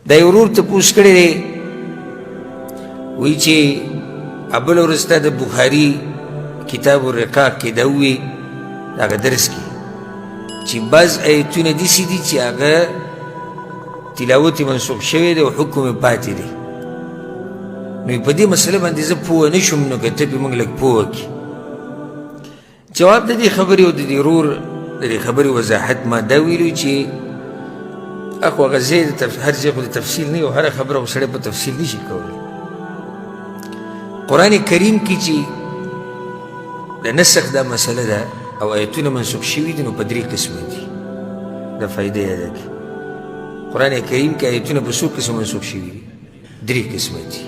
دا یو ورور تپوس کړی دی وایي چې بله ورځ ستا د بخاري کتاب الرقاق کې دا ووی د هغه درس کې چې بعض ایتونه داسې دي چې هغه تلاوت یې منسوخ شوی دی او حکم یې پاتې دی. نو په دې مسله باندې زه پوه نه شوم، نو که ته پې موږ لږ پوه وکړي. جواب د دې خبرې او د دې ورور د دې خبرې وضاحت ما دا ویلو چې اخو هغه ځای هر ځای خو د تفصیل نه وي او هره خبره خو سړی په تفصیل نه شي کولی. قرآن کریم کې چې د نسخ دا مسله ده او آیتونه منسوخ شوي دي، نو په 3 قسمه دي. دا فایده یاده کړي. قرآن کریم کې آیتونه په څو قسمه منسوخ شوي دي؟ 3 قسمه دي.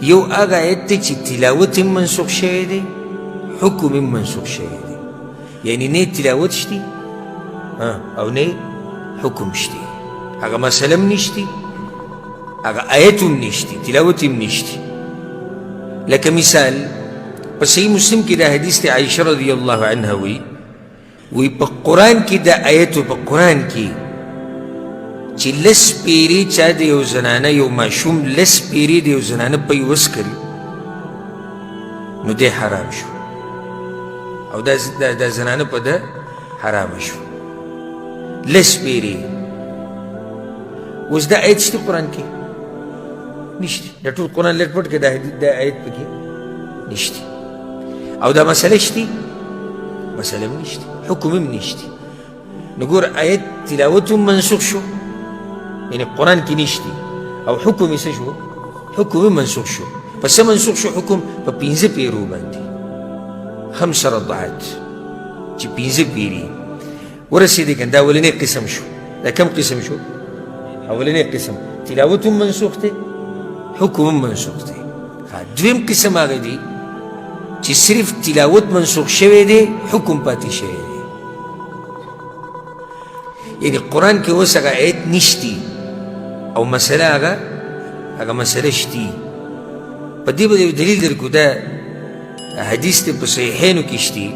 یو هغه آیت دی چې تلاوت هم منسوخ شوی دی، حکم هم منسوخ شوی دی. یعنی نه تلاوت شتی او نه حکم شتی، هغه مسله هم نشتی، هغه آیت هم نشتی، تلاوت هم نشتی. لکه مثال په صحیح مسلم کې دا حدیث دی، عائشه رضی الله عنها وی په قرآن کې دا آیت په قرآن کې چې لس پیرې چا د یو زنانه یو ماشوم لس پیرې د یو زنانه په یوس کړي نو دی حرام شو او دا زنانه په ده حرام شو. لس پیرې اوس دا آیت شته قرآن کې نشته، دا ټول قرآن لټ پټ کې دا آیت پکې نشته. او دا مسله شته، مسله هم نشته، حکم هم نشته. نو ګور آیت تلاوت هم منسوخ شو، یعنی قرآن کې نشته، او حکم یې څه شو؟ حکم هم منسوخ شو. په څه منسوخ شو حکم؟ په 5 پیرو باندې، 5 رضعات چې 5 پیرې ورسېدې کنه. دا اولنی قسم شو. دا کم قسم شو؟ اولنی قسم تلاوت هم منسوخ دی، حکم هم منسوخ دی. دویم قسم هغه دی چې صرف تلاوت منسوخ شوی دی، حکم پاتې شوی دی. یعنی قرآن کې اوس هغه آیت نشتی او مسله هغه مسله شتی. په دې باندې دلیل درکو، دا حدیث دی په صحیحینو کې شتی،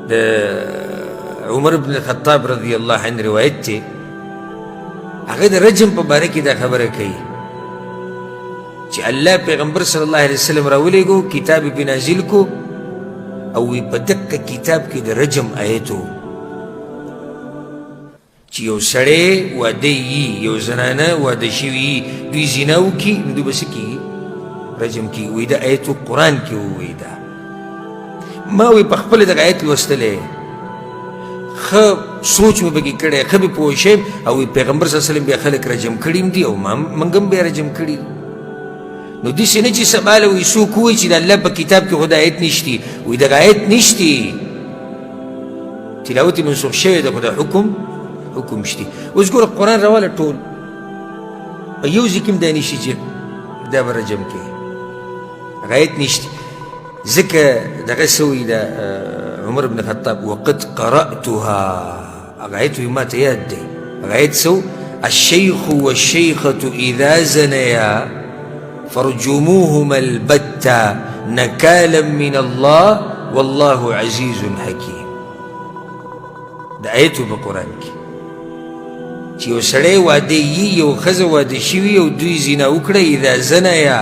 د عمر بن الخطاب رضی الله عنه روایت دی. هغه د رجم په باره کې دا خبره کوي چې الله پیغمبر صلی الله علیه وسلم راولېږو، کتاب یې پې نازل کو او وی په دقه کتاب کې د رجم آیت و چې یو سړی واده یي، یو زنانه واده شوي یي، دوی زنا وکړي نو دوی به څه کېږي؟ رجم کېږي. وایي دا آیت قرآن کې ووایي. دا ما وایي په خپله دغه آیت لوستلی، ښه سوچ مې پکې کړی، ښه مې پوه شیم. او پیغمبر صلی الله علیه وسلم بیا خلک رجم کړي هم دي او موږ هم بیا رجم کړي. نو داسې نه چې سباله وایي څوک ووایي چې د الله په کتاب کې خو د آیت نشتي. وایي دغه آیت نشتي، تلاوت یې منسوخ شوی دی، خو د حکم شتي. اوس ګوره قرآن راواله ټول په یو ځای کې هم دا نشي چې دا به رجم کوي، هغه آیت نشتي. ځکه دغه څه وایي د عمر بن خطاب وقد قرأتها، هغه آیت وایي ما ته یاد دی. هغه آیت څه و؟ الشیخ والشیخة اذا زنیا فرجموهما البتة نكالا من الله والله عزيز حكيم. دا آیتو په قرآن کې چې یو سړی واده یي، یو ښځه واده شوي او دوی زنا وکړه، اذا زنیا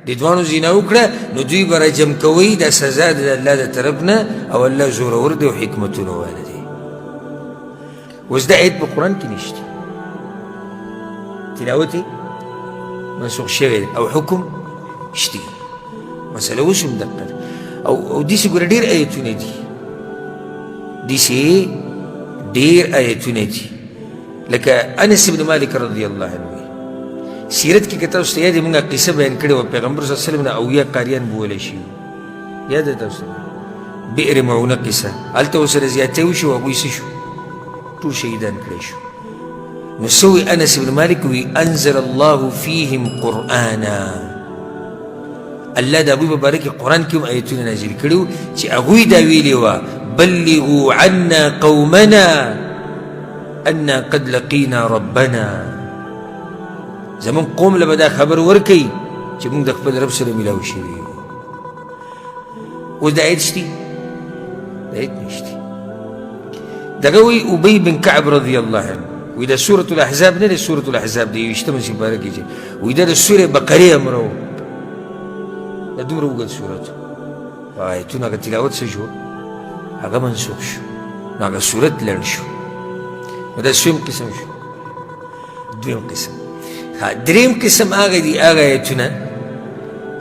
د دوانو زنا وکړه نو دوی به رجم کوئ. دا سزا د الله د طرف نه او الله زورور دی او حکمتونه واله دی. اوس دا آیت په قرآن کې نشته، تلاوت منسوخ شوی او حکم شتی. مسله اوس هم دقه ده. او داسې ګوره ډېر آیتونه دي، داسې ډېر آیتونه دي. لکه انس بن مالک رضی الله عنه سیرت کې که تاسو ته یاد وي موږ قصه بیان کړې وه، پیغمبر صلی الله علیه وسلم نه 80 قاریان بولی شوي. یاد ده تاسو ته بئر معونه قصه؟ هلته ورسره زیاتی وشو، هغوی څه شو؟ ټول شهیدان کړی شو. نو څه وایي انس بن مالک؟ وایي انزل الله فیهم قرآنا، الله د هغوی په باره کې قرآن کې هم آیتونه نازل کړي وو چې هغوی دا ویلي وه بلغوا عنا قومنا انا قد لقینا ربنا. زمون قوم له به دا خبر ورکوي چې موږ د خپل رب سره میلاو شوي یو. اوس دا آیت شتي؟ دا آیت نشتي. دغه وایي ابی بن کعب رضی الله عنه وی دا سورة الاحزاب نه دی، سورة الاحزاب دی 20 سپاره کې چې وی دا د سورې بقرې امر و، دا دومره اوږد سورت آیتونه هغه تلاوت څه شو، هغه منسوخ شو، نو هغه سورت لنډ شو. نو دا سویم قسم شو. دویم قسم دریم قسم هغه دي هغه آیتونه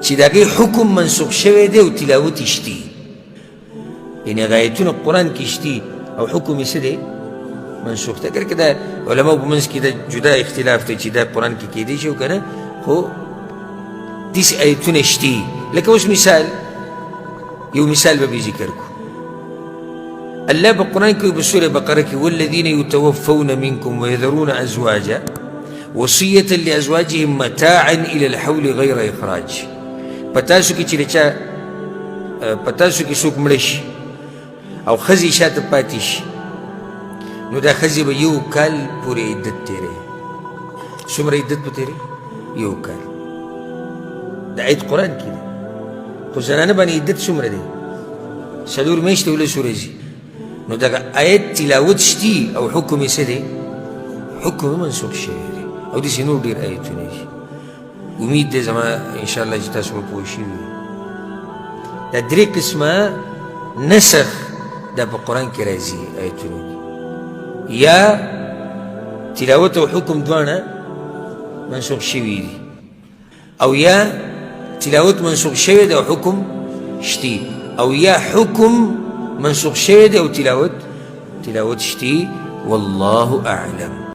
چې د هغې حکم منسوخ شوی دی او تلاوت یې شتي، یعنې هغه آیتونه قرآن کې شتي او حکم یې څه دی منسوخ دی. اگر که دا علماو په منځ کې دا جدا اختلاف دی چې دا قرآن کې کیدی شي او که نه، خو داسې آیتونه شتي. لکه اوس مثال، یو مثال به ذکر کو. الله په قرآن کې په سورة بقره کې والذین یتوفون منکم ویذرون ازواجا وصیة لازواجهم متاعا الى الحول غیر اخراج. په تاسو کې چې چا په تاسو کې څوک مړه شي او ښځې شاته پاتې شي، نو دا ښځې به 1 کال پورې عدت تېروي. څومره عدت به تېروي؟ 1 کال. دا آیت قرآن کې دی، خو زنانه باندې عدت څومره دی؟ 4 میاشتې 10 ورځې. نو دغه آیت تلاوت شتي او حکم یې څه دی؟ حکم یې منسوخ شوی دی. او داسې نور ډېر آیتونه دي. امید دی زما انشاءالله چې تاسو به پوه شوي. دا 3 قسمه نسخ دا په قرآن کې راځي آیتونه دي، یا تلاوت او حکم دواړه منسوخ شوي دي، او یا تلاوت منسوخ شوی دی او حکم شتي، او یا حکم منسوخ شوی دی او تلاوت شتي. والله اعلم.